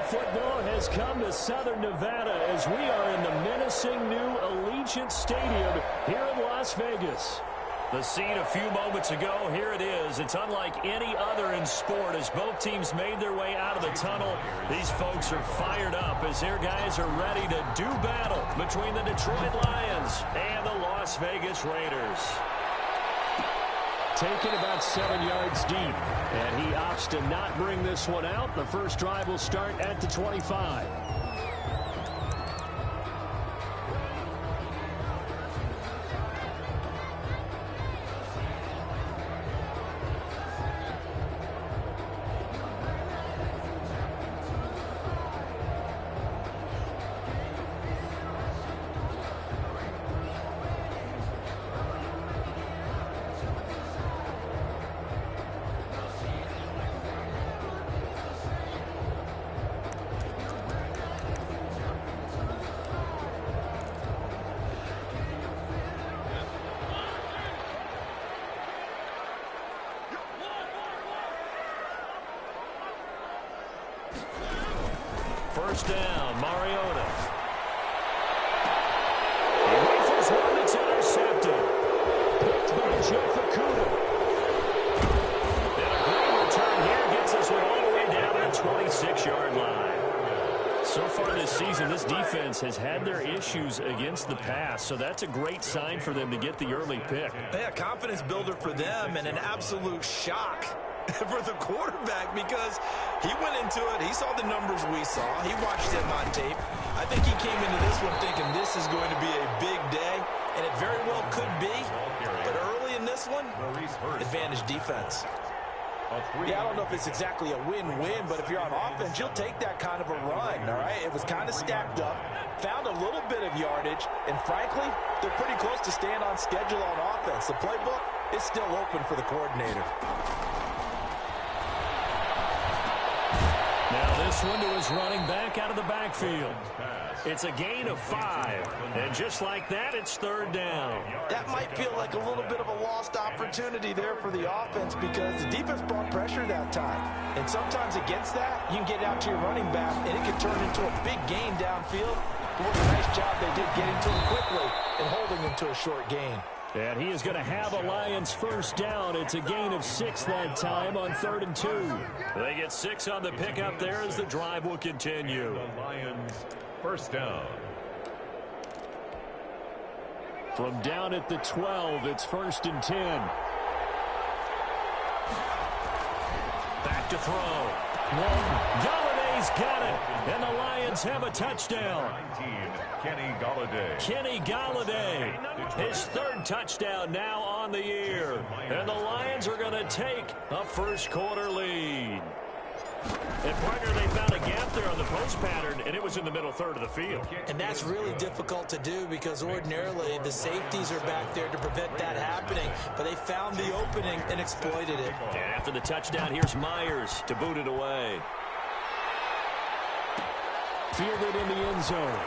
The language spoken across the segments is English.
football has come to Southern Nevada as we are in the menacing new Allegiant Stadium here in Las Vegas. The scene a few moments ago, here it is. It's unlike any other in sport as both teams made their way out of the tunnel. These folks are fired up as their guys are ready to do battle between the Detroit Lions and the Las Vegas Raiders. Taken about 7 yards deep, and he opts to not bring this one out. The first drive will start at the 25. First down, Mariota. He rifles one that's intercepted. Picked by Jeff Okuda. And a great return here gets us all the way down to the 26-yard line. So far this season, this defense has had their issues against the pass, so that's a great sign for them to get the early pick. Yeah, confidence builder for them and an absolute shock for the quarterback because he went into it. He saw the numbers we saw. He watched them on tape. I think he came into this one thinking this is going to be a big day, and it very well could be. But early in this one, advantage defense. Yeah, I don't know if it's exactly a win-win, but if you're on offense, you'll take that kind of a run, all right? It was kind of stacked up, found a little bit of yardage, and frankly, they're pretty close to staying on schedule on offense. The playbook is still open for the coordinator. Now this one to his running back out of the backfield. It's a gain of 5. And just like that, it's third down. That might feel like a little bit of a lost opportunity there for the offense because the defense brought pressure that time. And sometimes against that, you can get out to your running back, and it can turn into a big gain downfield. But what a nice job they did getting to him quickly and holding him to a short gain. And he is going to have a Lions first down. It's a gain of 6 that time on 3rd and 2. They get 6 on the pickup there as the drive will continue. The Lions first down. From down at the 12, it's 1st and 10. Back to throw. Galladay's got it. And the Lions have a touchdown. 19, Kenny Galladay. Kenny Galladay, his 3rd touchdown now on the year. And the Lions are going to take a first quarter lead. And, partner, they found a gap there on the post pattern, and it was in the middle third of the field. And that's really difficult to do because ordinarily the safeties are back there to prevent that happening. But they found the opening and exploited it. And after the touchdown, here's Myers to boot it away. Fielded in the end zone.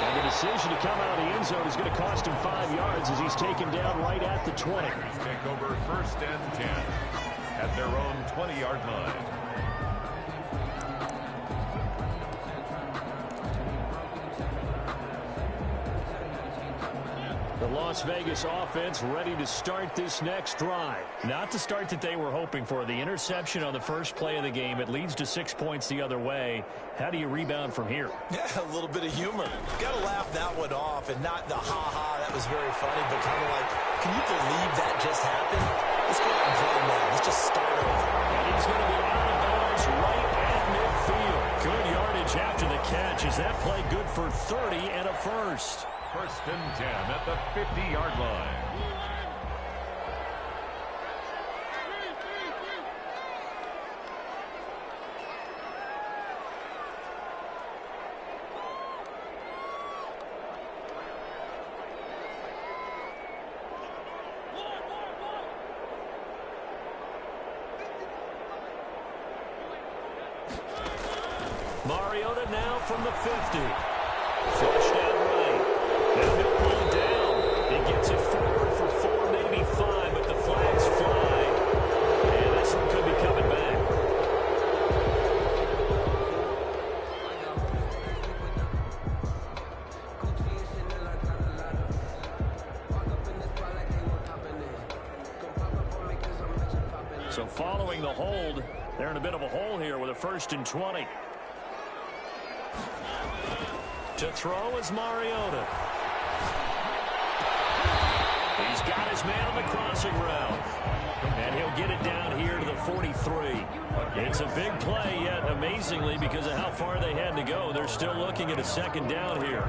And the decision to come out of the end zone is going to cost him 5 yards as he's taken down right at the 20. Take over 1st and 10 at their own 20-yard line. The Las Vegas offense ready to start this next drive. Not the start that they were hoping for. The interception on the first play of the game. It leads to 6 points the other way. How do you rebound from here? Yeah, a little bit of humor. Got to laugh that one off and not the ha-ha. That was very funny, but kind of like, can you believe that just happened? Let's go out and play now. Let's just start over. And he's going to be out of bounds right at midfield. Good yardage after the catch. Is that play good for 30 and a first? 1st and 10 at the 50-yard line. Mariota now from the 50. Flushed out right. Now he'll pull down. He gets it forward for 4, maybe 5, but the flags fly. And this one could be coming back. They're in a bit of a hole here with a 1st and 20. To throw is Mariota. He's got his man on the crossing route. And he'll get it down here to the 43. It's a big play, yet amazingly, because of how far they had to go, they're still looking at a 2nd down here.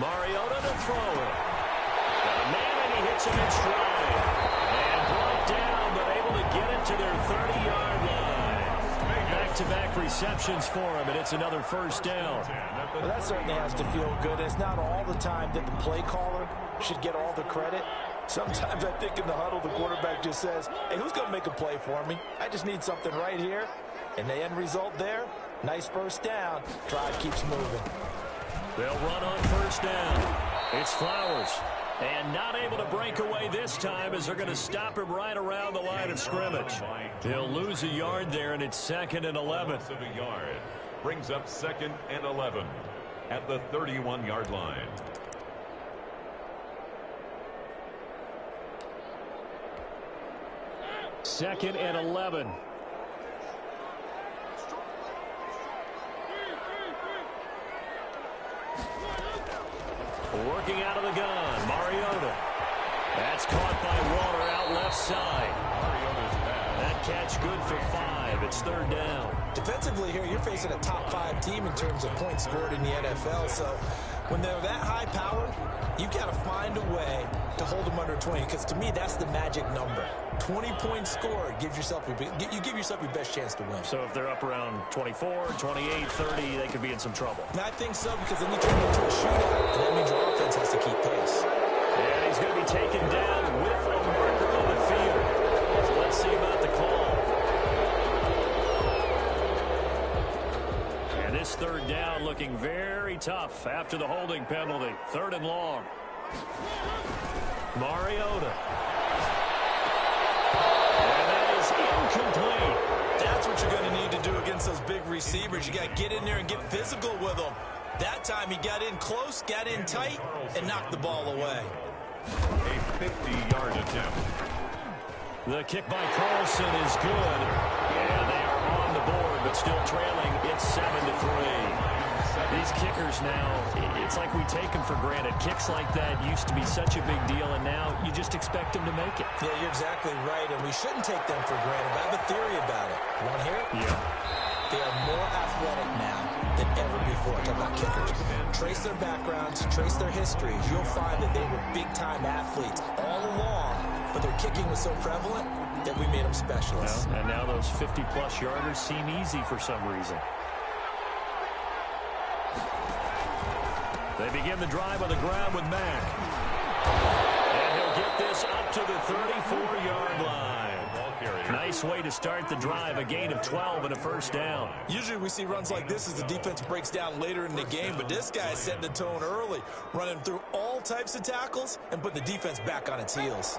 Mariota to throw it. Got a man, and he hits him in stride. And brought down, but able to get it to their 30-yard line. Back-to-back receptions for him, and it's another 1st down. Well, that certainly has to feel good. It's not all the time that the play caller should get all the credit. Sometimes I think in the huddle, the quarterback just says, hey, who's going to make a play for me? I just need something right here. And the end result there, nice 1st down. Drive keeps moving. They'll run on 1st down. It's Flowers. And not able to break away this time as they're going to stop him right around the line of scrimmage. He'll lose a yard there, and it's 2nd and 11. Of a yard. Brings up 2nd and 11 at the 31-yard line. Second and 11. Working out of the gun, Mariota. That's caught by Waller out left side. That catch good for 5. It's 3rd down. Defensively here, you're facing a top 5 team in terms of points scored in the NFL. So when they're that high powered, you've got to find a way to hold them under 20. Because to me, that's the magic number. 20 points scored gives yourself you give yourself your best chance to win. So if they're up around 24, 28, 30, they could be in some trouble. And I think so, because then you turn it into a shootout, and that means your offense has to keep pace. And he's going to be taken down with a marker on the field. So let's see about the call. And this 3rd down looking very tough after the holding penalty. 3rd and long. Mariota. And that is incomplete. That's what you're going to need to do against those big receivers. You got to get in there and get physical with them. That time he got in close, got in tight, and knocked the ball away. A 50-yard attempt. The kick by Carlson is good. And they are on the board, but still trailing. It's 7-3. These kickers now, it's like we take them for granted. Kicks like that used to be such a big deal, and now you just expect them to make it. Yeah, you're exactly right, and we shouldn't take them for granted. But I have a theory about it. You want to hear it? Yeah. They are more athletic now than ever before. Talk about kickers. Trace their backgrounds, trace their histories. You'll find that they were big-time athletes all along, but their kicking was so prevalent that we made them specialists. Well, and now those 50-plus yarders seem easy for some reason. They begin the drive on the ground with Mack. And he'll get this up to the 34-yard line. Nice way to start the drive, a gain of 12 and a 1st down. Usually we see runs like this as the defense breaks down later in the game, but this guy is setting the tone early, running through all types of tackles and putting the defense back on its heels.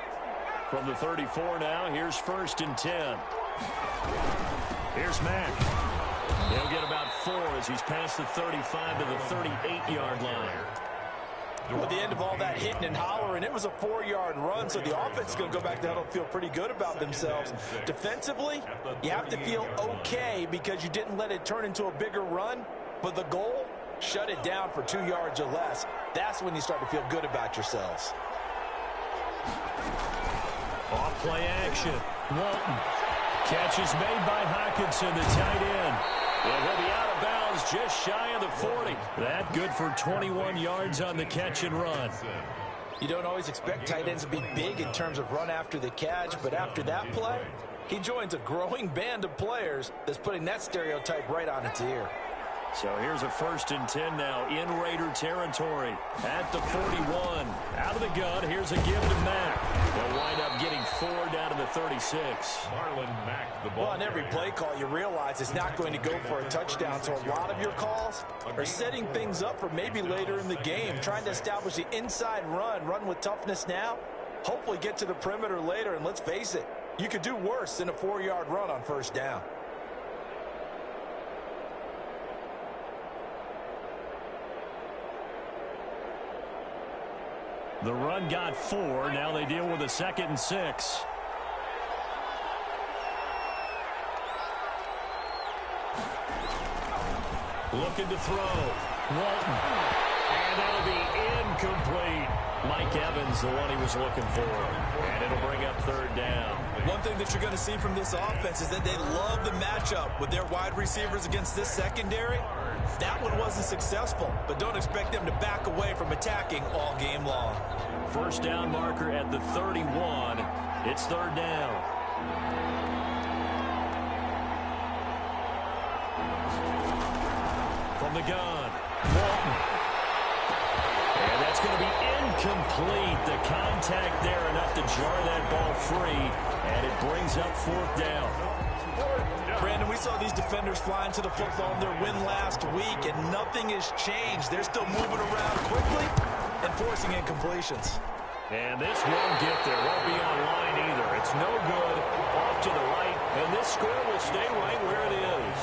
From the 34 now, here's 1st and 10. Here's Mack. He'll get about 4 as he's past the 35 to the 38-yard line. At the end of all that hitting and hollering, it was a 4-yard run, so the offense is going to go back to huddle and feel pretty good about themselves. Defensively, you have to feel okay because you didn't let it turn into a bigger run, but the goal, shut it down for 2 yards or less. That's when you start to feel good about yourselves. Off play action. Walton. Catch is made by Hockenson, the tight end. And he'll be out of bounds just shy of the 40. That good for 21 yards on the catch and run. You don't always expect tight ends to be big in terms of run after the catch, but after that play, he joins a growing band of players that's putting that stereotype right on its ear. So here's a 1st and 10 now in Raider territory at the 41. Out of the gun, here's a give to Mack. They'll wind up getting 4 down to the 36. Marlon Mack, the ball. Well, on every play call, you realize it's not going to go for a touchdown, so a lot of your calls are setting things up for maybe later in the game, trying to establish the inside run with toughness now, hopefully get to the perimeter later, and let's face it, you could do worse than a 4-yard run on 1st down. The run got 4. Now they deal with a 2nd and 6. Looking to throw. Walton. And that'll be incomplete. Mike Evans, the one he was looking for. And it'll bring up 3rd down. One thing that you're going to see from this offense is that they love the matchup with their wide receivers against this secondary. That one wasn't successful, but don't expect them to back away from attacking all game long. 1st down marker at the 31. It's 3rd down. From the gun, Walton. And that's going to be incomplete. The contact there enough to jar that ball free, and it brings up 4th down. Brandon, we saw these defenders flying to the football in their win last week, and nothing has changed. They're still moving around quickly and forcing incompletions. And this won't get there. Won't be on line either. It's no good. Off to the right, and this score will stay right where it is.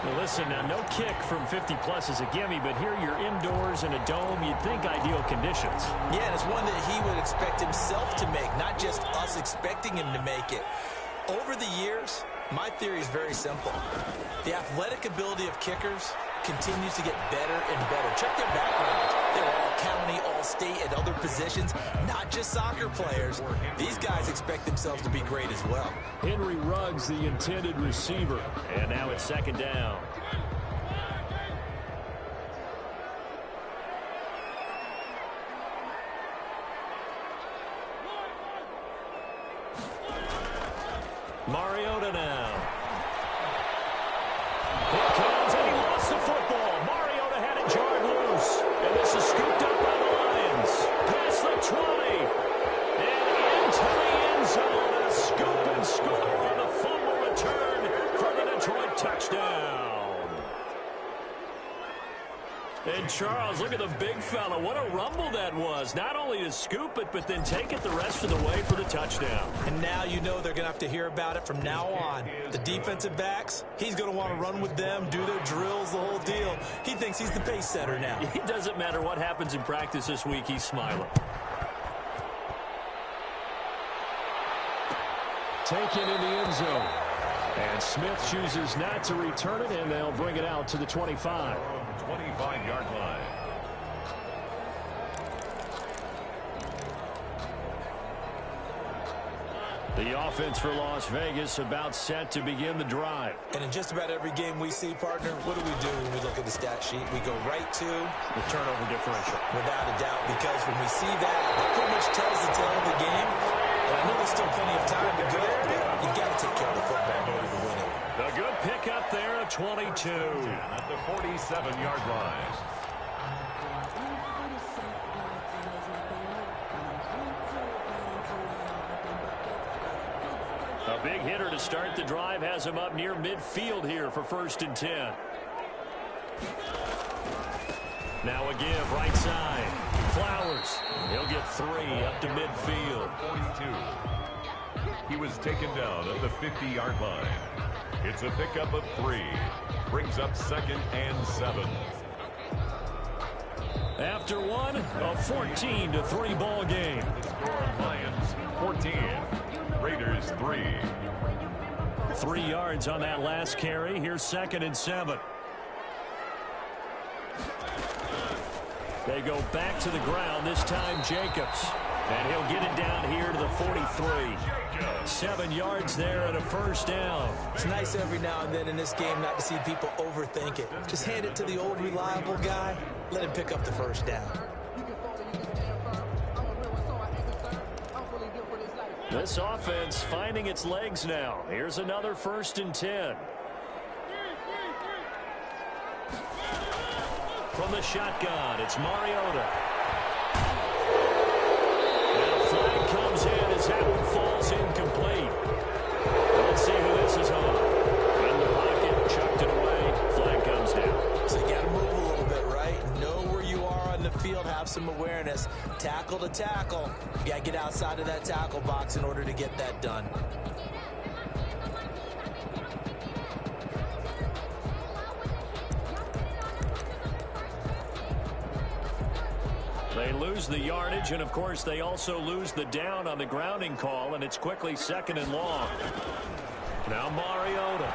Now listen, now no kick from 50-plus is a gimme, but here you're indoors in a dome. You'd think ideal conditions. Yeah, and it's one that he would expect himself to make, not just us expecting him to make it. Over the years, my theory is very simple. The athletic ability of kickers continues to get better and better. Check their background. They're all county, all state, at other positions, not just soccer players. These guys expect themselves to be great as well. Henry Ruggs, the intended receiver. And now it's 2nd down. Mariota now. Here comes, and he lost the football. Mariota had it jarred loose. And this is scooped up by the Lions. Past the 20. And into the end zone. A scoop and score on the fumble return for the Detroit touchdown. And Charles, look at the big fella. What a rumble that was. Not only to scoop it, but then take it the rest of the way for the touchdown. And now you know they're going to have to hear about it from now on. The defensive backs, he's going to want to run with them, do their drills, the whole deal. He thinks he's the pace setter now. It doesn't matter what happens in practice this week, he's smiling. Taken in the end zone. And Smith chooses not to return it, and they'll bring it out to the 25. 25-yard line. The offense for Las Vegas about set to begin the drive. And in just about every game we see, partner, what do when we look at the stat sheet? We go right to the turnover differential. Without a doubt, because when we see that pretty much tells the tale of the game. And I know there's still plenty of time to go, but you got to take care of the football in order to win it. A good pickup there at 22. At the 47-yard line. A big hitter to start the drive has him up near midfield here for 1st and 10. Now a give right side. Flowers. He'll get 3 up to midfield. 42. He was taken down at the 50-yard line. It's a pickup of 3. Brings up 2nd and 7. After one, a 14-3 ball game. Lions 14. Raiders 3. 3 yards on that last carry. Here's 2nd and 7. They go back to the ground, this time Jacobs. And he'll get it down here to the 43. 7 yards there and a 1st down. It's nice every now and then in this game not to see people overthink it. Just hand it to the old reliable guy. Let him pick up the 1st down. This offense finding its legs now. Here's another 1st and 10. From the shotgun, it's Mariota. And a flag comes in as that one falls incomplete. Let's see who this is on. In the pocket, chucked it away. Flag comes down. So you got to move a little bit, right? Know where you are on the field, have some awareness. Tackle to tackle. You got to get outside of that tackle box in order to get that done. They lose the yardage, and, of course, they also lose the down on the grounding call, and it's quickly 2nd and long. Now Mariota.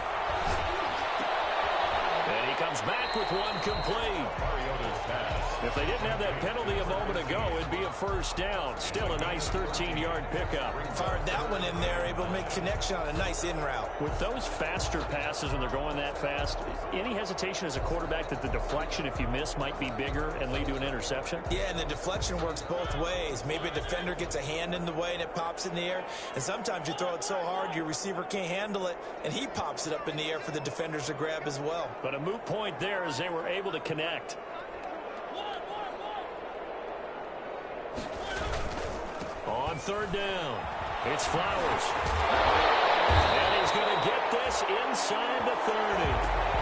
And he comes back with one complete. Mariota's pass. If they didn't have that penalty a moment ago, it'd be a 1st down. Still a nice 13-yard pickup. Fired that one in there, able to make connection on a nice in route. With those faster passes when they're going that fast, any hesitation as a quarterback that the deflection, if you miss, might be bigger and lead to an interception? Yeah, and the deflection works both ways. Maybe a defender gets a hand in the way and it pops in the air. And sometimes you throw it so hard your receiver can't handle it, and he pops it up in the air for the defenders to grab as well. But a moot point there as they were able to connect. On 3rd down, it's Flowers. And he's going to get this inside the 30.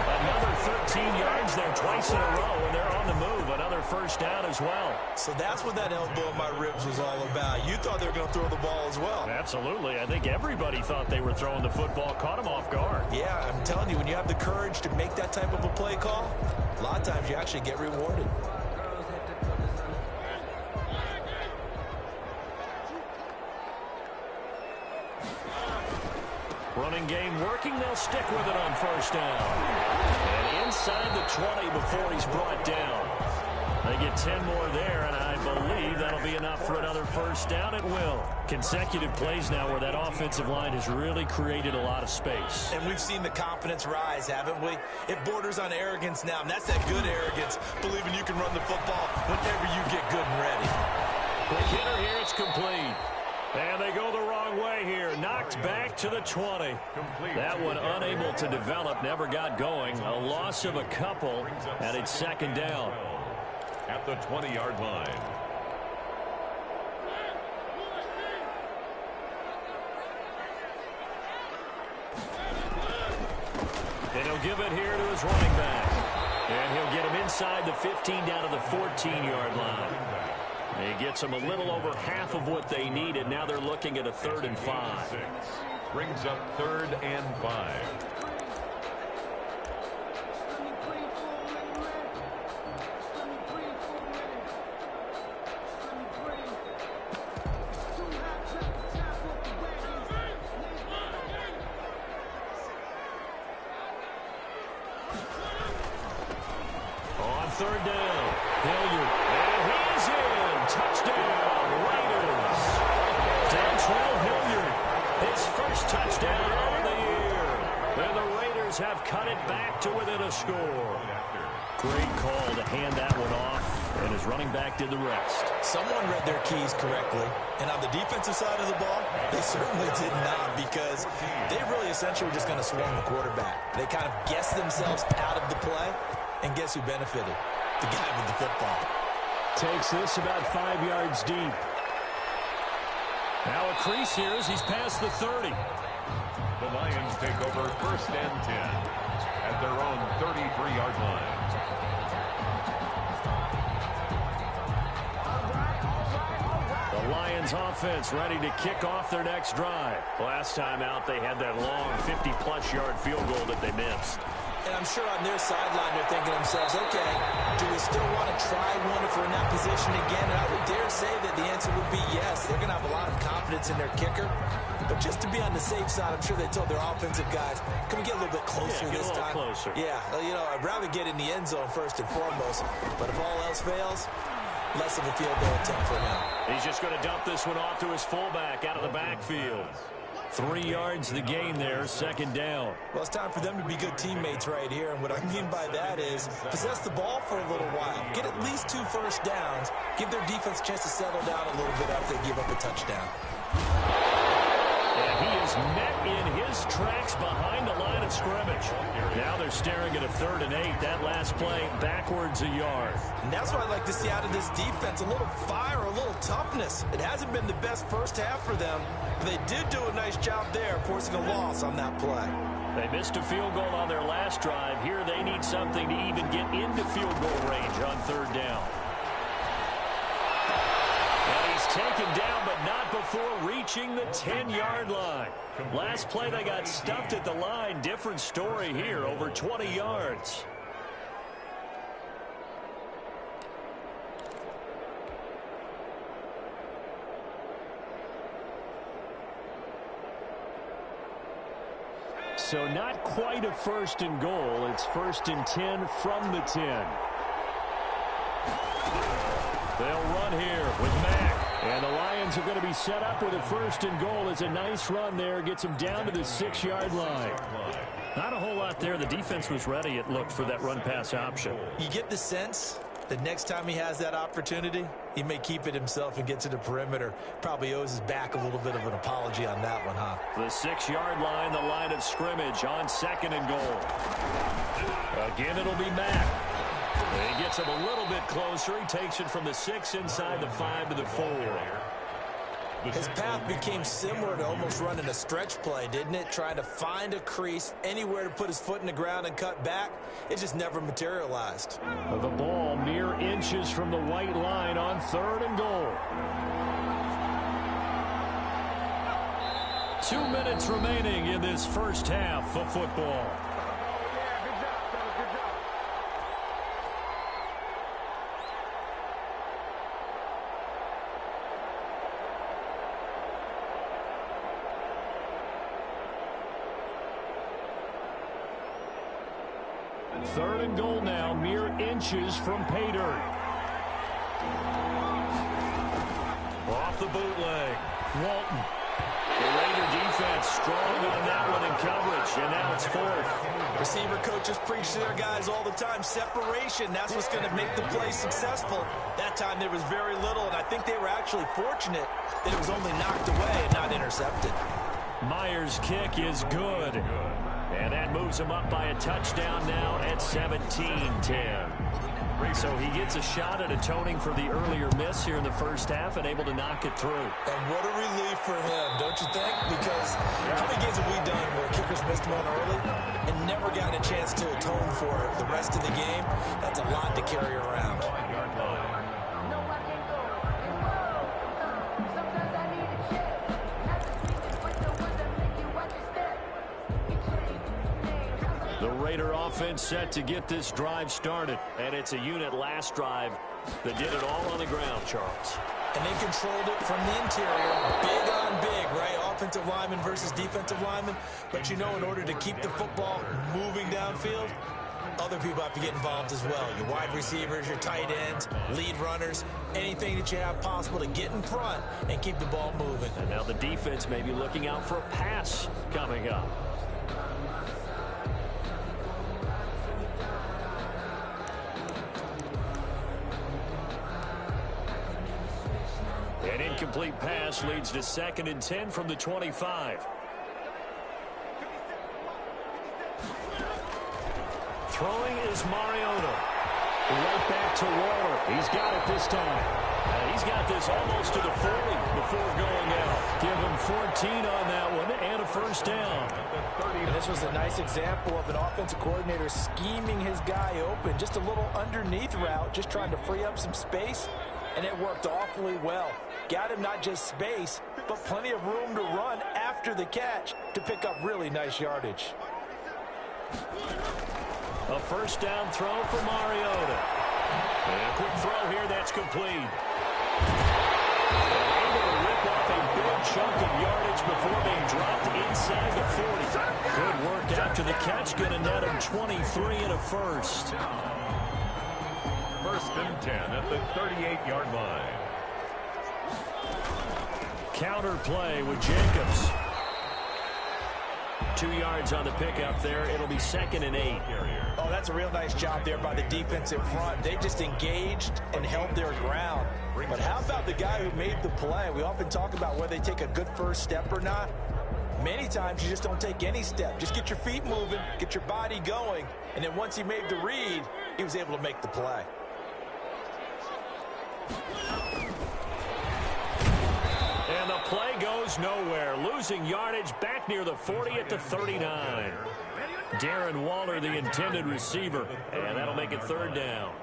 Another 13 yards there twice in a row, and they're on the move. Another 1st down as well. So that's what that elbow in my ribs was all about. You thought they were going to throw the ball as well. Absolutely. I think everybody thought they were throwing the football, caught him off guard. Yeah, I'm telling you, when you have the courage to make that type of a play call, a lot of times you actually get rewarded. Running game working. They'll stick with it on 1st down. And inside the 20 before he's brought down. They get 10 more there, and I believe that'll be enough for another 1st down. It will. Consecutive plays now where that offensive line has really created a lot of space. And we've seen the confidence rise, haven't we? It borders on arrogance now, and that's that good arrogance, believing you can run the football whenever you get good and ready. Quick hitter here, it's complete. And they go the wrong way here. Knocked back to the 20. That one unable to develop, never got going. A loss of a couple, and it's 2nd down. At the 20-yard line. And he'll give it here to his running back. And he'll get him inside the 15 down to the 14-yard line. He gets them a little over half of what they needed. Now they're looking at a 3rd and 5. Brings up 3rd and 5. On 3rd down, Hilliard. And he's in. Touchdown, Raiders. Dontrell Hilliard, his 1st touchdown of the year. And the Raiders have cut it back to within a score. Great call to hand that one off, and his running back did the rest. Someone read their keys correctly, and on the defensive side of the ball, they certainly did not, because they really essentially were just going to swarm the quarterback. They kind of guessed themselves out of the play, and guess who benefited? The guy with the football. Takes this about 5 yards deep. Now a crease here as he's past the 30. The Lions take over 1st and 10 at their own 33-yard line. The Lions offense ready to kick off their next drive. Last time out, they had that long 50-plus yard field goal that they missed. And I'm sure on their sideline they're thinking to themselves, okay, do we still want to try one if we're in that position again? And I would dare say that the answer would be yes. They're going to have a lot of confidence in their kicker. But just to be on the safe side, I'm sure they told their offensive guys, can we get a little bit closer this time? Closer. Yeah, you know, I'd rather get in the end zone first and foremost. But if all else fails, less of a field goal attempt for him. He's just going to dump this one off to his fullback out of the backfield. 3 yards the gain there, 2nd down. Well, it's time for them to be good teammates right here. And what I mean by that is possess the ball for a little while. Get at least 2 first downs. Give their defense a chance to settle down a little bit after they give up a touchdown. And he is met in his tracks behind the line of scrimmage. Now they're staring at a 3rd and 8. That last play backwards a yard. And that's what I'd like to see out of this defense. A little fire, a little toughness. It hasn't been the best first half for them. But they did do a nice job there, forcing a loss on that play. They missed a field goal on their last drive. Here they need something to even get into field goal range on 3rd down. And he's taken down, but not before reaching the 10-yard line. Last play, they got stuffed at the line. Different story here, over 20 yards. So not quite a first and goal. It's first and 10 from the 10. They'll run here with Mack. And the Lions are going to be set up with a first and goal. It's a nice run there. Gets him down to the 6-yard line. Not a whole lot there. The defense was ready, it looked, for that run-pass option. You get the sense that next time he has that opportunity, he may keep it himself and get to the perimeter. Probably owes his back a little bit of an apology on that one, huh? The 6-yard line, the line of scrimmage on second and goal. Again, it'll be Mack. He gets him a little bit closer. He takes it from the 6 inside the 5 to the 4. His path became similar to almost running a stretch play, didn't it? Trying to find a crease, anywhere to put his foot in the ground and cut back. It just never materialized. The ball mere inches from the white line on third and goal. 2 minutes remaining in this first half of football. Third and goal now, mere inches from pay dirt. Off the bootleg, Walton. The Raider defense strong on that one in coverage, and now it's fourth. Receiver coaches preach to their guys all the time. Separation, that's what's going to make the play successful. That time there was very little, and I think they were actually fortunate that it was only knocked away and not intercepted. Myers' kick is good. And that moves him up by a touchdown now at 17-10. So he gets a shot at atoning for the earlier miss here in the first half and able to knock it through. And what a relief for him, don't you think? Because how many games have we done where kickers missed one early and never gotten a chance to atone for it the rest of the game? That's a lot to carry around. The Raider offense set to get this drive started. And it's a unit last drive that did it all on the ground, Charles. And they controlled it from the interior. Big on big, right? Offensive lineman versus defensive lineman. But you know, in order to keep the football moving downfield, other people have to get involved as well. Your wide receivers, your tight ends, lead runners, anything that you have possible to get in front and keep the ball moving. And now the defense may be looking out for a pass coming up. An incomplete pass leads to 2nd and 10 from the 25. Throwing is Mariota. Right back to Waller. He's got it this time. He's got this almost to the 40 before going out. Give him 14 on that one and a first down. And this was a nice example of an offensive coordinator scheming his guy open. Just a little underneath route, just trying to free up some space. And it worked awfully well. Got him not just space, but plenty of room to run after the catch to pick up really nice yardage. A first down throw for Mariota. And a quick throw here, that's complete. Able to rip off a big chunk of yardage before being dropped inside the 40. Good work after the catch, going to net him 23 and a first. First and 10 at the 38-yard line. Counter play with Jacobs. 2 yards on the pickup there. It'll be 2nd and 8. Oh, that's a real nice job there by the defensive front. They just engaged and held their ground. But how about the guy who made the play? We often talk about whether they take a good first step or not. Many times you just don't take any step. Just get your feet moving, get your body going. And then once he made the read, he was able to make the play. And the play goes nowhere. Losing yardage back near the 40 at the 39. Darren Waller, the intended receiver. And that'll make it 3rd down.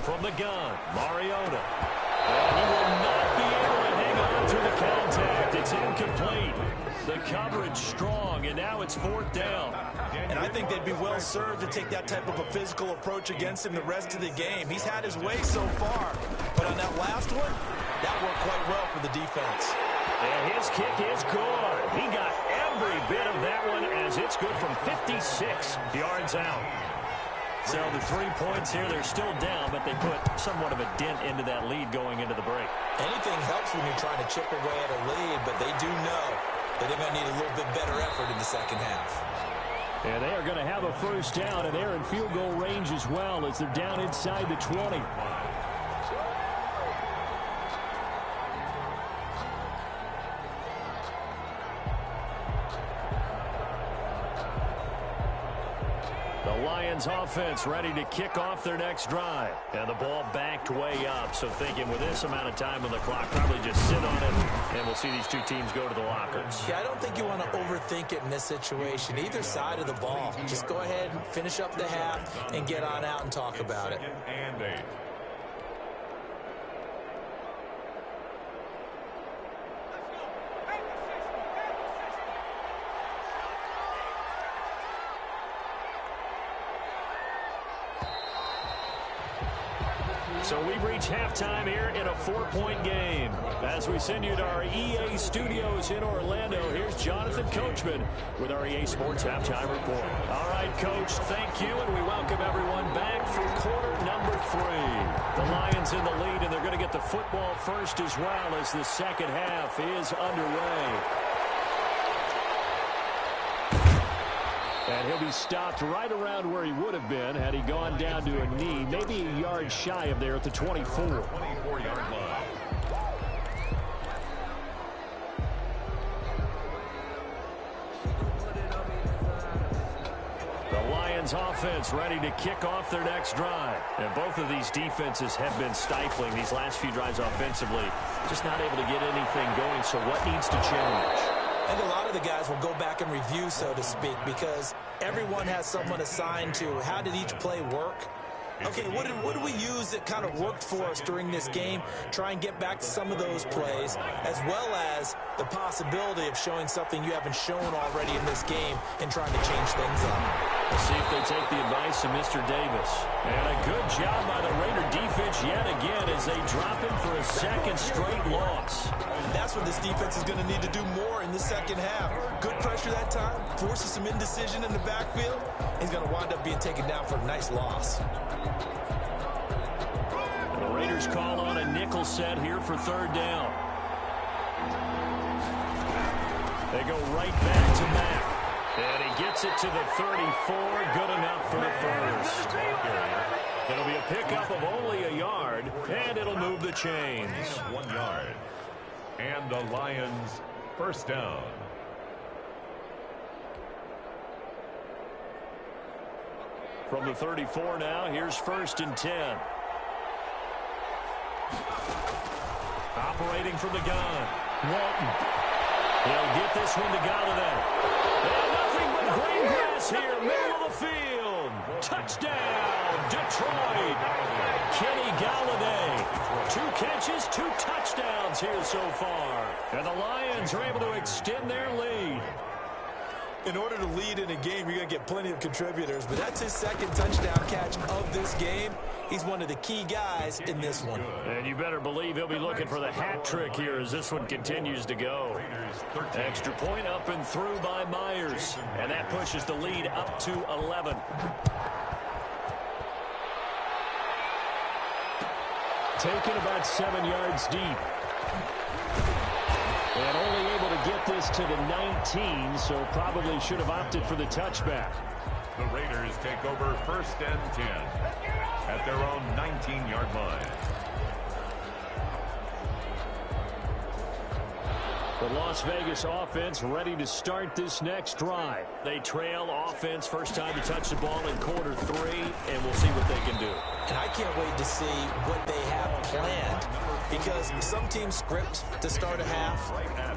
From the gun, Mariota. And he will not be able to hang on through the contact. It's incomplete. The coverage strong, and now it's 4th down. And I think they'd be well served to take that type of a physical approach against him the rest of the game. He's had his way so far, but on that last one, that worked quite well for the defense. And his kick is good. He got every bit of that one as it's good from 56 yards out. So the 3 points here, they're still down, but they put somewhat of a dent into that lead going into the break. Anything helps when you're trying to chip away at a lead, but they do know that they're going to need a little bit better effort in the second half. And they are going to have a first down, and they're in field goal range as well as they're down inside the 20. The Lions offense ready to kick off their next drive. And the ball backed way up, so thinking with this amount of time on the clock, probably just sit on it, and we'll see these two teams go to the lockers. Yeah, I don't think you want to overthink it in this situation. Either side of the ball. Just go ahead and finish up the half and get on out and talk about it. And 8. So we've reached halftime here in a 4-point game. As we send you to our EA studios in Orlando, here's Jonathan Coachman with our EA Sports Halftime Report. All right, Coach, thank you, and we welcome everyone back for quarter number 3. The Lions in the lead, and they're going to get the football first as well as the second half is underway. And he'll be stopped right around where he would have been had he gone down to a knee, maybe a yard shy of there at the 24. 24-yard line. The Lions offense ready to kick off their next drive. And both of these defenses have been stifling these last few drives offensively. Just not able to get anything going, so what needs to change? I think a lot of the guys will go back and review, so to speak, because everyone has someone assigned to how did each play work. Okay, what did we use that kind of worked for us during this game? Try and get back to some of those plays, as well as the possibility of showing something you haven't shown already in this game and trying to change things up. We'll see if they take the advice of Mr. Davis. And a good job by the Raider defense yet again as they drop him for a second straight loss. And that's what this defense is going to need to do more in the second half. Good pressure that time, forces some indecision in the backfield. He's going to wind up being taken down for a nice loss. And the Raiders call on a nickel set here for 3rd down. They go right back to Mack. And he gets it to the 34. Good enough for the first. It'll be a pickup of only a yard, and it'll move the chains. 1 yard. And the Lions first down. From the 34 now, here's 1st and 10. Operating from the gun. Walton. He'll get this one to Galladay. And nothing but green grass here, middle of the field. Touchdown, Detroit. Kenny Galladay. 2 catches, 2 touchdowns here so far. And the Lions are able to extend their lead. In order to lead in a game, you're going to get plenty of contributors, but that's his 2nd touchdown catch of this game. He's one of the key guys in this one. And you better believe he'll be looking for the hat trick here as this one continues to go. Extra point up and through by Myers, and that pushes the lead up to 11. Taken about 7 yards deep. And only able to get this to the 19, so probably should have opted for the touchback. The Raiders take over 1st and 10 at their own 19-yard line. The Las Vegas offense ready to start this next drive. They trail offense, first time to touch the ball in quarter 3, and we'll see what they can do. And I can't wait to see what they have planned, because some teams script to start a half.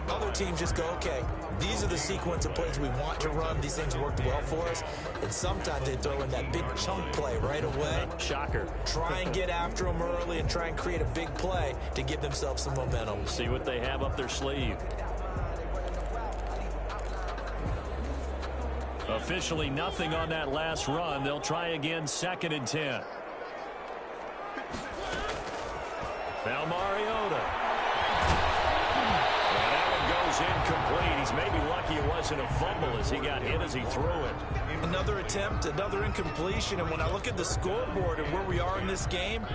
Other teams just go, okay, these are the sequence of plays we want to run. These things worked well for us. And sometimes they throw in that big chunk play right away. Shocker. Try and get after them early and try and create a big play to give themselves some momentum. See what they have up their sleeve. Officially nothing on that last run. They'll try again, 2nd and 10. Now Mariota. And that one goes incomplete. He's maybe lucky it wasn't a fumble as he got hit as he threw it. Another attempt, another incompletion. And when I look at the scoreboard and where we are in this game,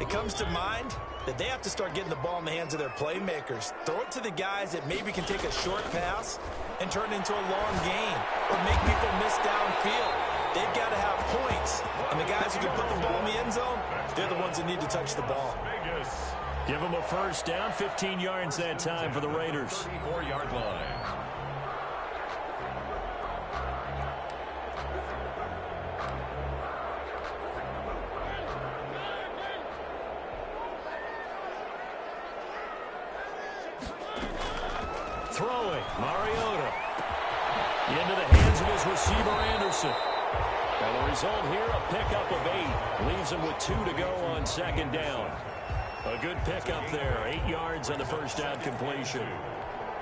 it comes to mind that they have to start getting the ball in the hands of their playmakers. Throw it to the guys that maybe can take a short pass and turn it into a long gain or make people miss downfield. They've got to have points. And the guys who can put the ball in the end zone, they're the ones that need to touch the ball. Give them a first down, 15 yards that time for the Raiders. 34-yard line. Throwing, Mariota. Into the hands of his receiver, Anderson. And the result here, a pickup of 8. Leaves him with 2 to go on 2nd down. A good pickup there, 8 yards on the first down completion.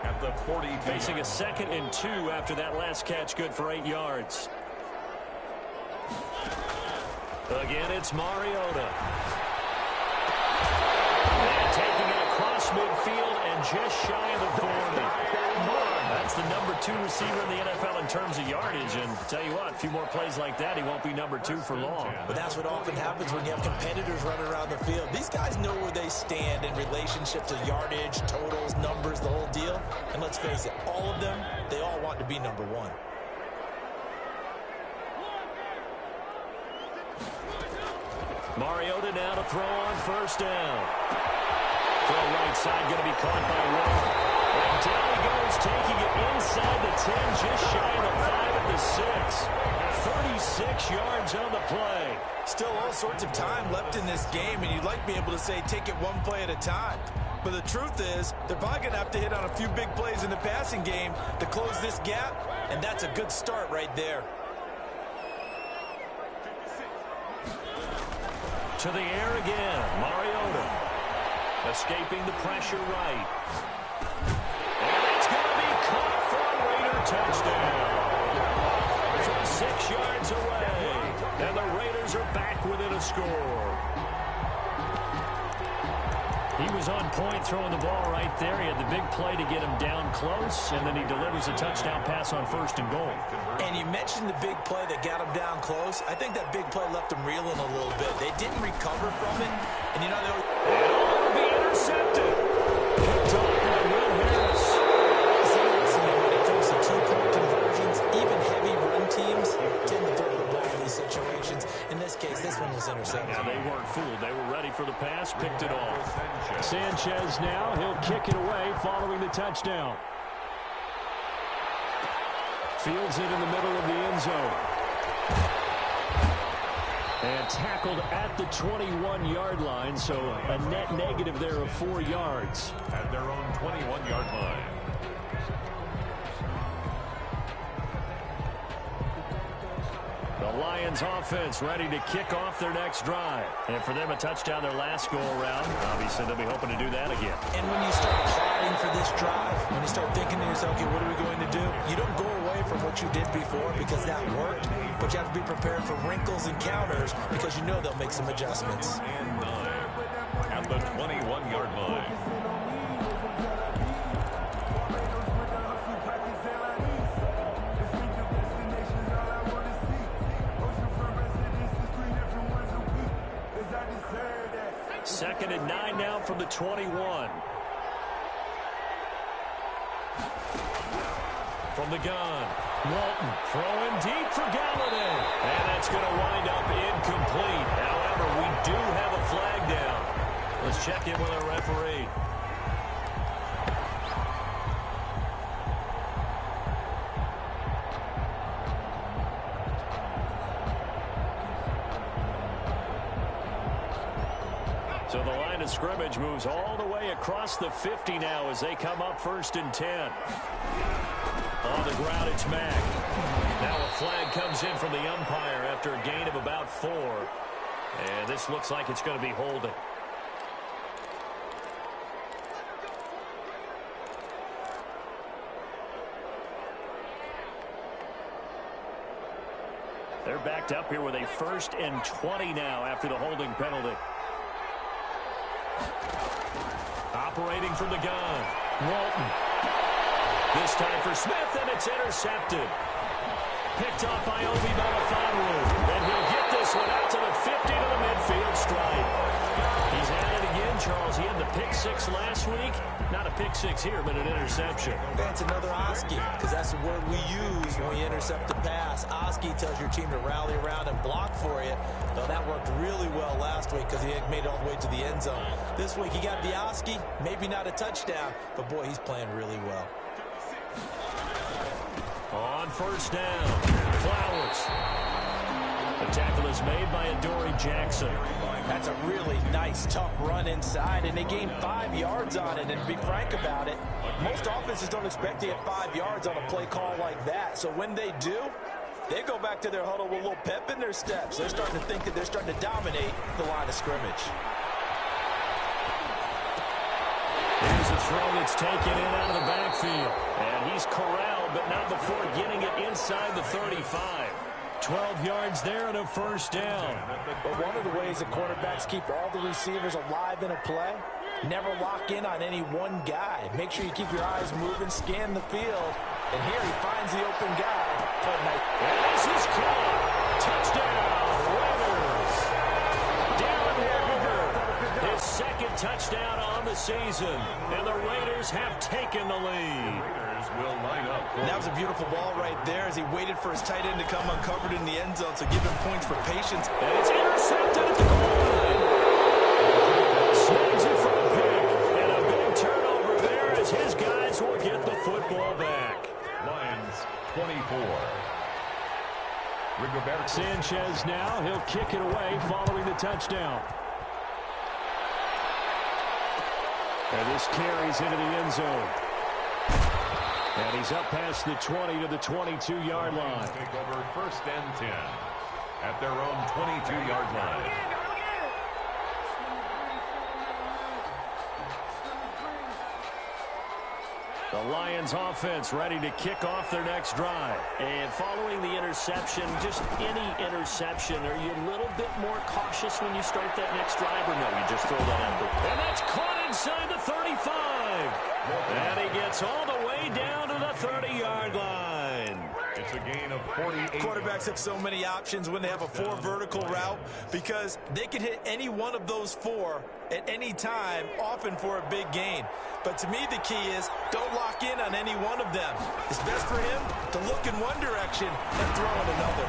At the 40. Facing a 2nd and 2 after that last catch, good for 8 yards. Again, it's Mariota. And taking it across midfield and just shy of the 40. That's the number 2 receiver in the NFL in terms of yardage. And tell you what, a few more plays like that, he won't be number 2 for long. But that's what often happens when you have competitors running around the field. These guys know where they stand in relationship to yardage, totals, numbers, the whole deal. And let's face it, all of them, they all want to be number 1. Mariota now to throw on first down. Throw right side, going to be caught by Wood. And down he goes, taking it inside the 10, just shy of the 5 at the 6. 36 yards on the play. Still all sorts of time left in this game, and you'd like to be able to say take it one play at a time. But the truth is, they're probably going to have to hit on a few big plays in the passing game to close this gap, and that's a good start right there. To the air again, Mariota. Escaping the pressure right. And it's going to be caught for a Raider touchdown. From 6 yards away. And the Raiders are back within a score. He was on point throwing the ball right there. He had the big play to get him down close, and then he delivers a touchdown pass on 1st and goal. And you mentioned the big play that got him down close. I think that big play left him reeling a little bit. They didn't recover from it, and you know they will be intercepted. Picked off by Will Harris. It's interesting that when it comes to 2-point conversions, even heavy run teams tend to throw the ball in these situations. In this case, this one was intercepted. Yeah, they weren't fooled. They were ready for the pass, picked it off. Sanchez now, he'll kick it away following the touchdown. Fields it in the middle of the end zone. And tackled at the 21-yard line, so a net negative there of 4 yards. At their own 21-yard line. The Lions offense ready to kick off their next drive. And for them, a touchdown their last go-around. Obviously, they'll be hoping to do that again. And when you start plotting for this drive, when you start thinking to yourself, okay, what are we going to do? You don't go away from what you did before because that worked, but you have to be prepared for wrinkles and counters because you know they'll make some adjustments. And 9 at the 21-yard line. Second and 9 now from the 21. From the gun, Walton throwing deep for Galladay. And that's going to wind up incomplete. However, we do have a flag down. Let's check in with our referee. So the line of scrimmage moves all the way across the 50 now as they come up 1st and 10. On the ground, it's Mack. Now a flag comes in from the umpire after a gain of about 4. And this looks like it's going to be holding. They're backed up here with a 1st and 20 now after the holding penalty. Operating from the gun, Walton. This time for Smith, and it's intercepted. Picked off by Obi Melifonwu. And he'll get this one out to the 50 to the midfield stripe. He's at it again, Charles. He had the pick 6 last week. Not a pick 6 here, but an interception. That's another Oski, because that's the word we use when we intercept the pass. Oski tells your team to rally around and block for you. Though that worked really well last week because he had made it all the way to the end zone. This week he got the Oski, maybe not a touchdown, but boy, he's playing really well. On 1st down, Flowers. The tackle is made by Adoree Jackson. That's a really nice, tough run inside, and they gained 5 yards on it. And to be frank about it, most offenses don't expect to get 5 yards on a play call like that. So when they do, they go back to their huddle with a little pep in their steps. They're starting to think that they're starting to dominate the line of scrimmage. Here's a throw that's taken in out of the backfield. And he's corralled, but not before getting it inside the 35. 12 yards there and a 1st down. But one of the ways the quarterbacks keep all the receivers alive in a play, never lock in on any one guy. Make sure you keep your eyes moving, scan the field. And here he finds the open guy. And this is caught. Touchdown, Raiders. Darren Waller, his 2nd touchdown on the season. And the Raiders have taken the lead. Will line up. That was a beautiful ball right there as he waited for his tight end to come uncovered in the end zone, so give him points for patience. And it's intercepted at the goal line. Snags it for a pick. And a big turnover there as his guys will get the football back. Lions 24. Rigoberto Sanchez now. He'll kick it away following the touchdown. And this carries into the end zone. And he's up past the 20 to the 22-yard line. Take over 1st and 10 at their own 22-yard line. The Lions offense ready to kick off their next drive. And following the interception, just any interception, are you a little bit more cautious when you start that next drive, or no, you just throw that out there? And that's caught inside the 35. And he gets all the way down to the 30-yard line. It's a gain of 48. Quarterbacks have so many options when they have a 4 vertical route because they can hit any one of those 4 at any time, often for a big gain. But to me, the key is don't lock in on any one of them. It's best for him to look in one direction and throw in another.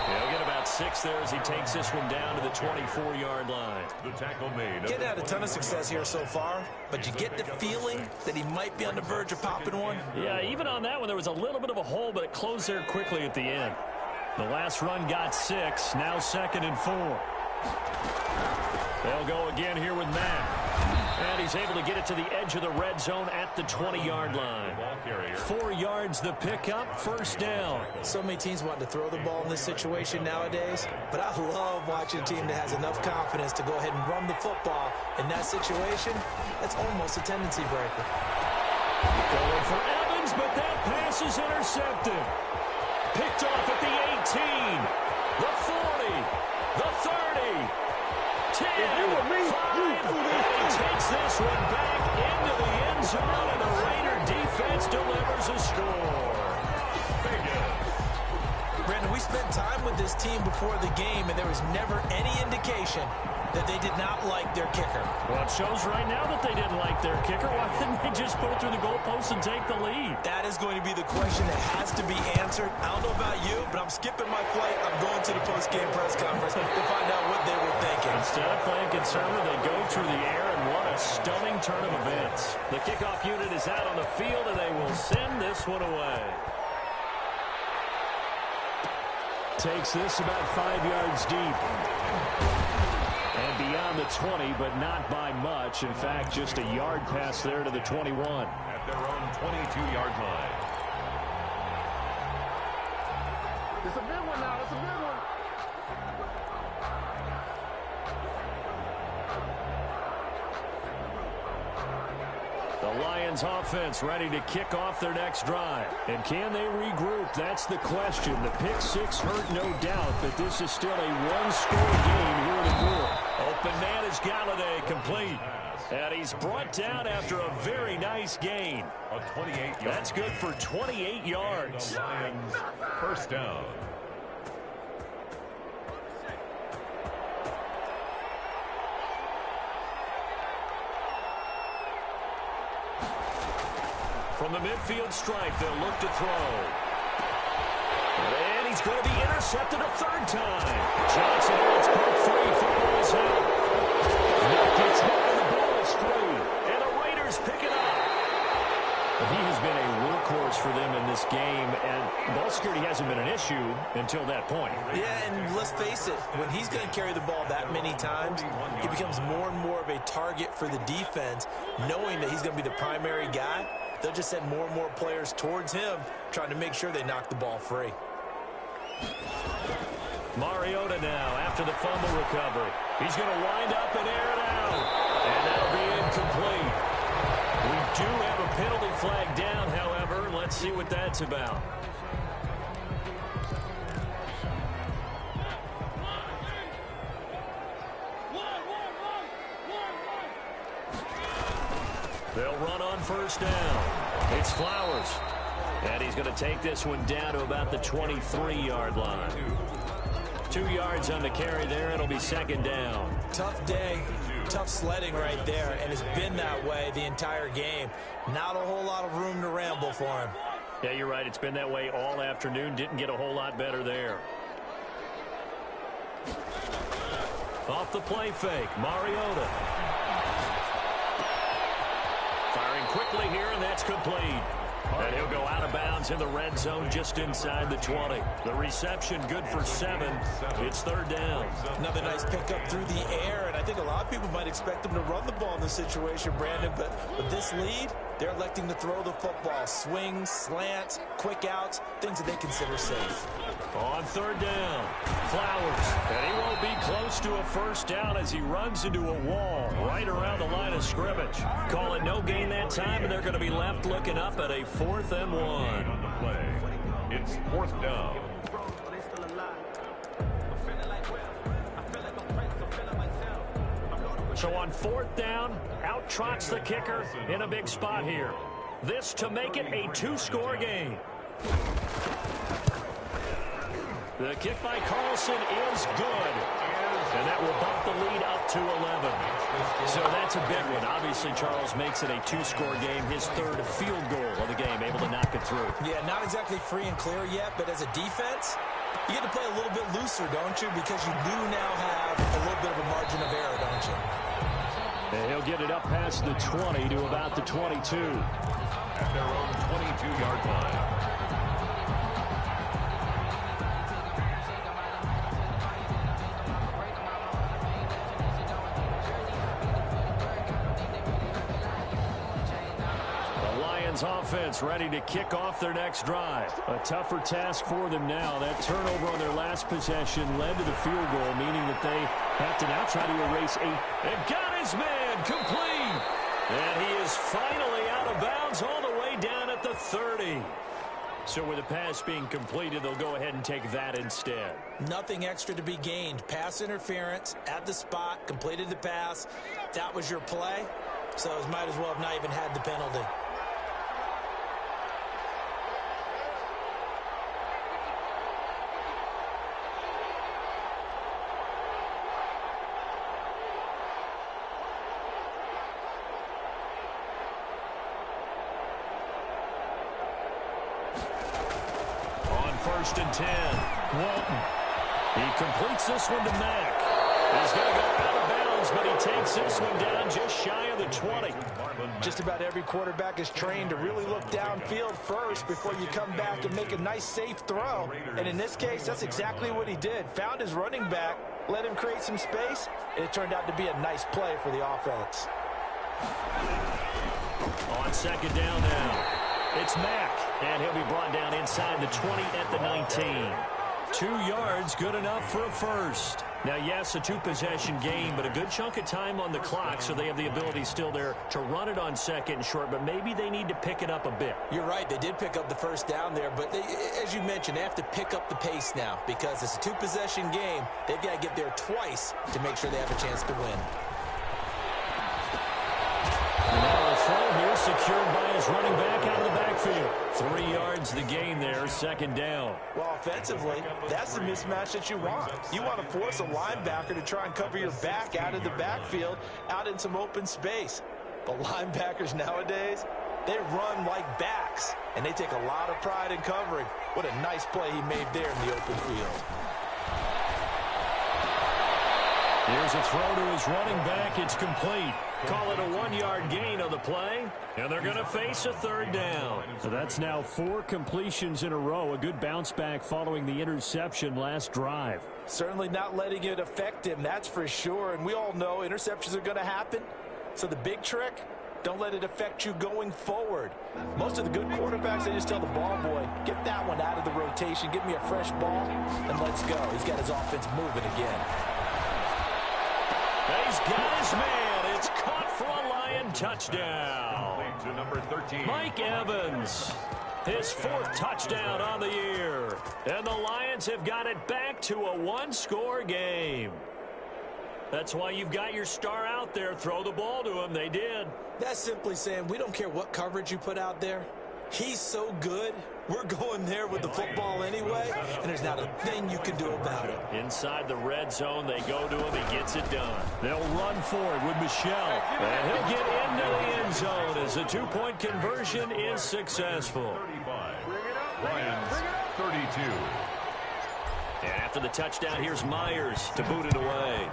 Yeah, he'll get about 6 there as he takes this one down to the 24-yard line. The tackle made. Getting had a ton of success here so far, but you get the feeling that he might be on the verge of popping one. Yeah, even on that one, there was a little bit of a hole, but it closed there quickly at the end. The last run got 6, now 2nd and 4. They'll go again here with Mack. And he's able to get it to the edge of the red zone at the 20-yard line. 4 yards the pickup, 1st down. So many teams want to throw the ball in this situation nowadays, but I love watching a team that has enough confidence to go ahead and run the football. In that situation, that's almost a tendency breaker. Going for Evans, but that pass is intercepted. Picked off at the 18, the 40, the 30. 10, 5, and he takes this one back into the end zone, and the Raider defense delivers a score. Brandon, we spent time with this team before the game, and there was never any indication that they did not like their kicker. Well, it shows right now that they didn't like their kicker. Why didn't they just put it through the goalpost and take the lead? That is going to be the question that has to be answered. I don't know about you, but I'm skipping my flight. I'm going to the post-game press conference to find out what they were thinking. Instead of playing conservative, they go through the air, and what a stunning turn of events. The kickoff unit is out on the field, and they will send this one away. Takes this about 5 yards deep. And beyond the 20, but not by much. In fact, just a yard pass there to the 21. At their own 22-yard line. It's a big one now. It's a big one. The Lions Lions offense ready to kick off their next drive. And can they regroup? That's the question. The pick six hurt, no doubt, but this is still a one-score game here in the fourth. Open man is Galladay, complete. And he's brought down after a very nice gain. A 28-yard. That's good for 28 yards. Lions, first down. From the midfield stripe, they'll look to throw. And he's going to be intercepted a third time. Johnson gets broke free. Football is out. Gets hit and the ball is free. And the Raiders pick it up. He has been a workhorse for them in this game, and ball security hasn't been an issue until that point. Yeah, and let's face it, when he's going to carry the ball that many times, he becomes more and more of a target for the defense, knowing that he's going to be the primary guy. They'll just send more and more players towards him, trying to make sure they knock the ball free. Mariota now after the fumble recovery. He's going to wind up and air it out. And that'll be incomplete. We do have a penalty flag down, however. Let's see what that's about. They'll run on first down. It's Flowers. And he's going to take this one down to about the 23-yard line. 2 yards on the carry there. It'll be second down. Tough day, tough sledding right there, and it's been that way the entire game. Not a whole lot of room to ramble for him. Yeah, you're right. It's been that way all afternoon. Didn't get a whole lot better there. Off the play fake, Mariota. Firing quickly here, and that's complete. And he'll go out of bounds in the red zone just inside the 20. The reception good for 7. It's third down. Another nice pickup through the air, and I think a lot of people might expect him to run the ball in this situation, Brandon, but with this lead, they're electing to throw the football. Swings, slants, quick outs, things that they consider safe. On third down, Flowers. And he won't be close to a first down as he runs into a wall right around the line of scrimmage. Call it no gain that time, and they're going to be left looking up at a 4th and 1. On the play, it's 4th down. So on 4th down, out trots the kicker in a big spot here. This to make it a 2-score game. The kick by Carlson is good. And that will bump the lead up to 11. So that's a big one. Obviously, Charles makes it a 2-score game. His third field goal of the game, able to knock it through. Yeah, not exactly free and clear yet, but as a defense, you get to play a little bit looser, don't you? Because you do now have a little bit of a margin of error, don't you? And he'll get it up past the 20 to about the 22. At their own 22-yard line. Offense ready to kick off their next drive. A tougher task for them now. That turnover on their last possession led to the field goal, meaning that they have to now try to erase and got his man complete. And he is finally out of bounds all the way down at the 30. So with the pass being completed, they'll go ahead and take that instead. Nothing extra to be gained. Pass interference at the spot, completed the pass. That was your play. So it might as well have not even had the penalty. First and 10. Walton. He completes this one to Mack. He's going to go out of bounds, but he takes this one down just shy of the 20. Just about every quarterback is trained to really look downfield first before you come back and make a nice, safe throw. And in this case, that's exactly what he did. Found his running back, let him create some space, and it turned out to be a nice play for the offense. On second down now. It's Mack, and he'll be brought down inside the 20 at the 19. 2 yards, good enough for a first. Now, yes, a two-possession game, but a good chunk of time on the clock, so they have the ability still there to run it on second and short, but maybe they need to pick it up a bit. You're right. They did pick up the first down there, but as you mentioned, they have to pick up the pace now because it's a two-possession game. They've got to get there twice to make sure they have a chance to win. And now a throw here secured by his running back out of the backfield. 3 yards the gain there, second down. Well, offensively, that's the mismatch that you want. You want to force a linebacker to try and cover your back out of the backfield, out in some open space. But linebackers nowadays, they run like backs, and they take a lot of pride in covering. What a nice play he made there in the open field. Here's a throw to his running back. It's complete. Call it a 1-yard gain on the play, and they're going to face a third down. So that's now 4 completions in a row. A good bounce back following the interception last drive. Certainly not letting it affect him, that's for sure. And we all know interceptions are going to happen. So the big trick, don't let it affect you going forward. Most of the good quarterbacks, they just tell the ball boy, get that one out of the rotation, give me a fresh ball, and let's go. He's got his offense moving again. He's got his man. It's caught for a Lion touchdown. To number 13. Mike Evans, his 4th touchdown on the year. And the Lions have got it back to a 1-score game. That's why you've got your star out there. Throw the ball to him. They did. That's simply saying we don't care what coverage you put out there. He's so good. We're going there with the football anyway, and there's not a thing you can do about it. Inside the red zone, they go to him. He gets it done. They'll run for it with Michelle. And he'll get into the end zone as the 2-point conversion is successful. 35. Lions 32. And after the touchdown, here's Myers to boot it away.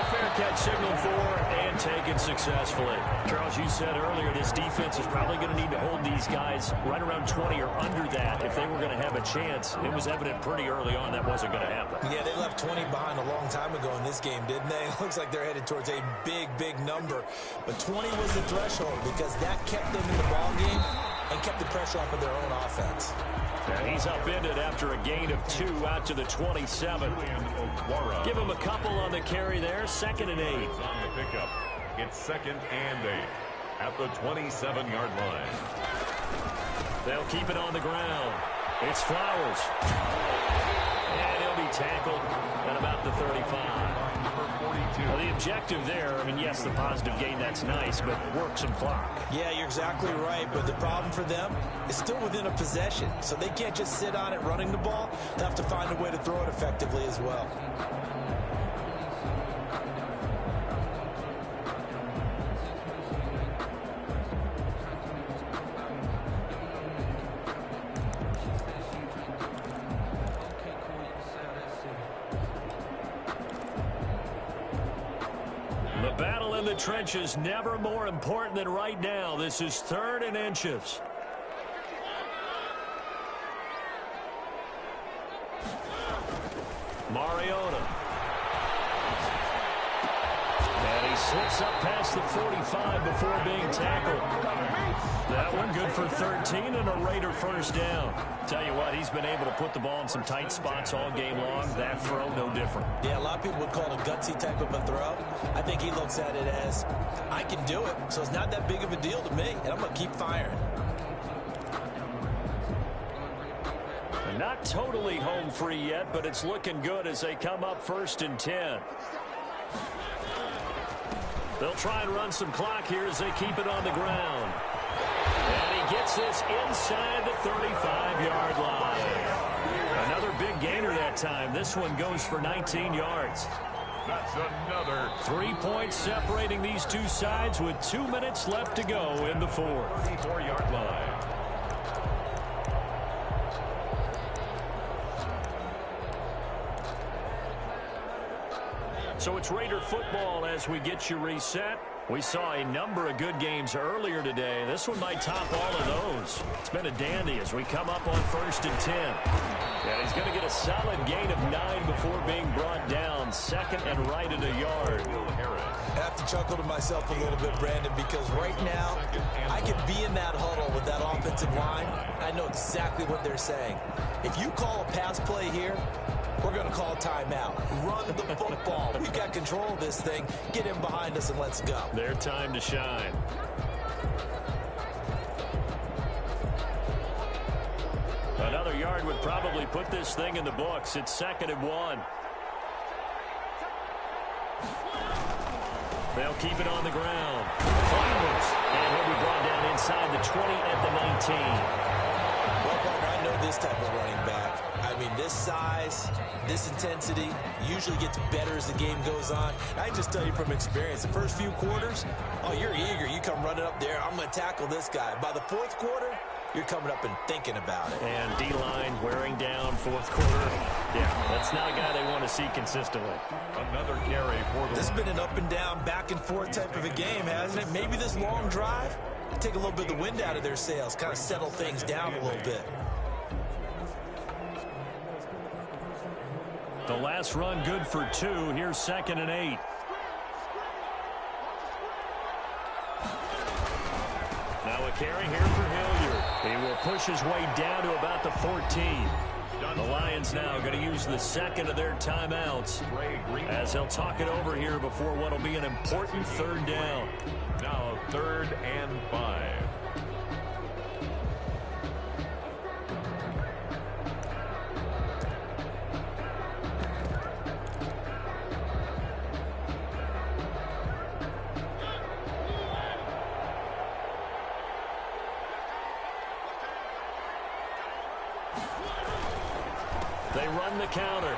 Fair catch signaled for and taken successfully. Charles, you said earlier this defense is probably going to need to hold these guys right around 20 or under that if they were going to have a chance. It was evident pretty early on that wasn't going to happen. Yeah, they left 20 behind a long time ago in this game, didn't they? It looks like they're headed towards a big, big number. But 20 was the threshold because that kept them in the ball game and kept the pressure off of their own offense. And he's upended after a gain of 2 out to the 27. Give him a couple on the carry there. 2nd and 8. On the pickup. It's 2nd and 8 at the 27-yard line. They'll keep it on the ground. It's Flowers. And he'll be tackled at about the 35. Well, the objective there, I mean, yes, the positive gain, that's nice, but work some clock. Yeah, you're exactly right, but the problem for them is still within a possession, so they can't just sit on it running the ball. They have to find a way to throw it effectively as well. The trenches never more important than right now. This is 3rd and inches. Mariota. And he slips up past the 45 before being tackled. That one good for 13 and a Raider first down. Tell you what, he's been able to put the ball in some tight spots all game long. That throw, no different. Yeah, a lot of people would call it a gutsy type of a throw. I think he looks at it as, I can do it, so it's not that big of a deal to me, and I'm going to keep firing. Not totally home free yet, but it's looking good as they come up 1st and 10. They'll try and run some clock here as they keep it on the ground. And he gets this inside the 35-yard line. Another big gainer that time. This one goes for 19 yards. That's another. 3 points separating these two sides with 2 minutes left to go in the 4th. 34-yard line. So it's Raider football as we get you reset. We saw a number of good games earlier today. This one might top all of those. It's been a dandy as we come up on 1st and 10. And he's going to get a solid gain of 9 before being brought down. 2nd and right at a yard. I have to chuckle to myself a little bit, Brandon, because right now I can be in that huddle with that offensive line. I know exactly what they're saying. If you call a pass play here, we're going to call timeout. Run the football. We've got control of this thing. Get him behind us and let's go. Their time to shine. Another yard would probably put this thing in the books. It's 2nd and 1. They'll keep it on the ground. Flowers. And he'll be brought down inside the 20 at the 19. Well, partner, I know this type of running back. I mean, this size, this intensity usually gets better as the game goes on. I can just tell you from experience, the first few quarters, oh, you're eager. You come running up there. I'm going to tackle this guy. By the 4th quarter, you're coming up and thinking about it. And D-line wearing down 4th quarter. Yeah, that's not a guy they want to see consistently. Another carry for the... This has been an up and down, back and forth type of a game, hasn't it? Maybe this long drive, take a little bit of the wind out of their sails, kind of settle things down a little bit. The last run good for 2. Here's 2nd and 8. Now a carry here for Hilliard. He will push his way down to about the 14. The Lions now going to use the 2nd of their timeouts as they'll talk it over here before what will be an important 3rd down. Now 3rd and 5. They run the counter.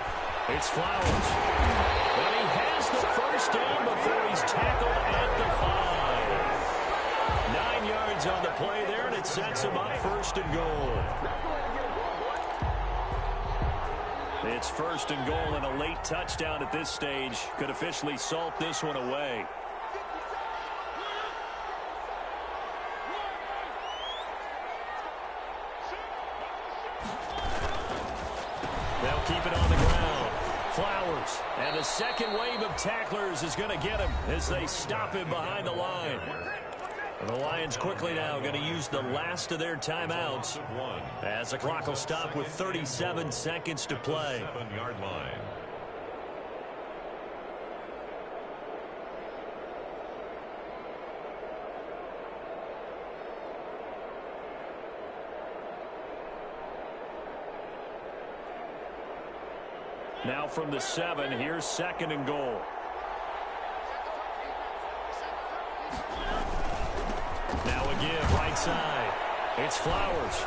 It's Flowers. But he has the 1st down before he's tackled at the 5. 9 yards on the play there, and it sets him up 1st and goal. It's 1st and goal, and a late touchdown at this stage could officially salt this one away. They'll keep it on the ground. Flowers. And the 2nd wave of tacklers is going to get him as they stop him behind the line. And the Lions quickly now going to use the last of their timeouts as the clock will stop with 37 seconds to play. 7-yard line. Now from the 7, here's 2nd and goal. Now a give, right side. It's Flowers.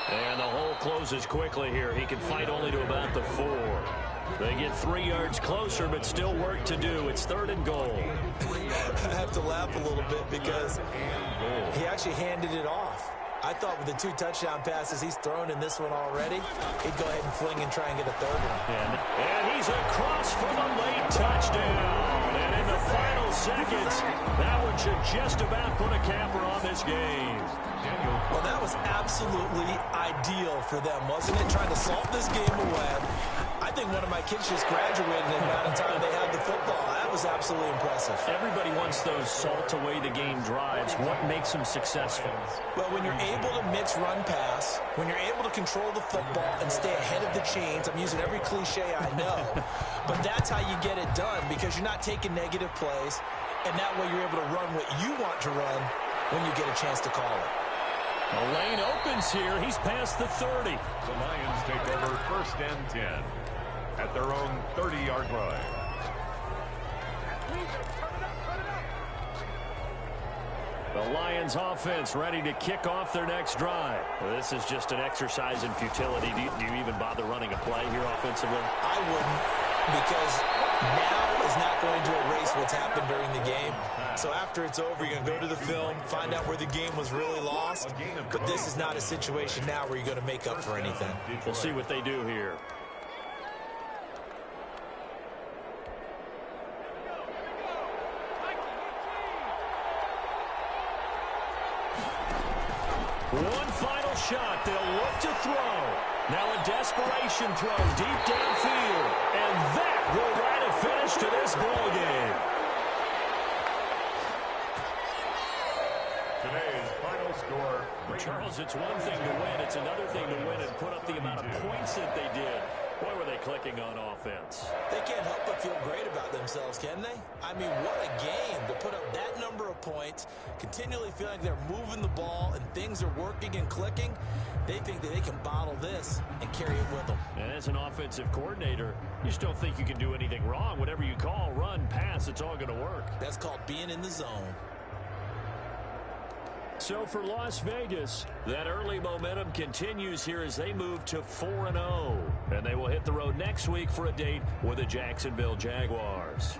And the hole closes quickly here. He can fight only to about the 4. They get 3 yards closer, but still work to do. It's 3rd and goal. I have to laugh a little bit because he actually handed it off. I thought with the 2 touchdown passes he's thrown in this one already, he'd go ahead and fling and try and get a 3rd one. And he's across for the late touchdown. And in the final seconds, that one should just about put a capper on this game. Well, that was absolutely ideal for them, wasn't it? Trying to salt this game away. I think one of my kids just graduated in the amount of time they had the football. That was absolutely impressive. Everybody wants those salt away the game drives. What makes them successful? Well, when you're able to mix run pass, when you're able to control the football and stay ahead of the chains, I'm using every cliche I know, but that's how you get it done because you're not taking negative plays, and that way you're able to run what you want to run when you get a chance to call it. The lane opens here. He's past the 30. The Lions take over 1st and 10 at their own 30-yard line. The Lions offense ready to kick off their next drive. Well, this is just an exercise in futility. Do you even bother running a play here offensively? I wouldn't, because now is not going to erase what's happened during the game. So after it's over, you're going to go to the film, find out where the game was really lost. But this is not a situation now where you're going to make up for anything. We'll see what they do here. One final shot. They'll look to throw. Now a desperation throw deep downfield. And that will write a finish to this ball game. Today's final score. Charles, it's one thing to win. It's another thing to win and put up the amount of points that they did. Boy, were they clicking on offense. They can't help but feel great about themselves, can they? I mean, what a game to put up that number of points, continually feeling like they're moving the ball and things are working and clicking. They think that they can bottle this and carry it with them. And as an offensive coordinator, you just don't think you can do anything wrong. Whatever you call, run, pass, it's all going to work. That's called being in the zone. So for Las Vegas, that early momentum continues here as they move to 4-0. And they will hit the road next week for a date with the Jacksonville Jaguars.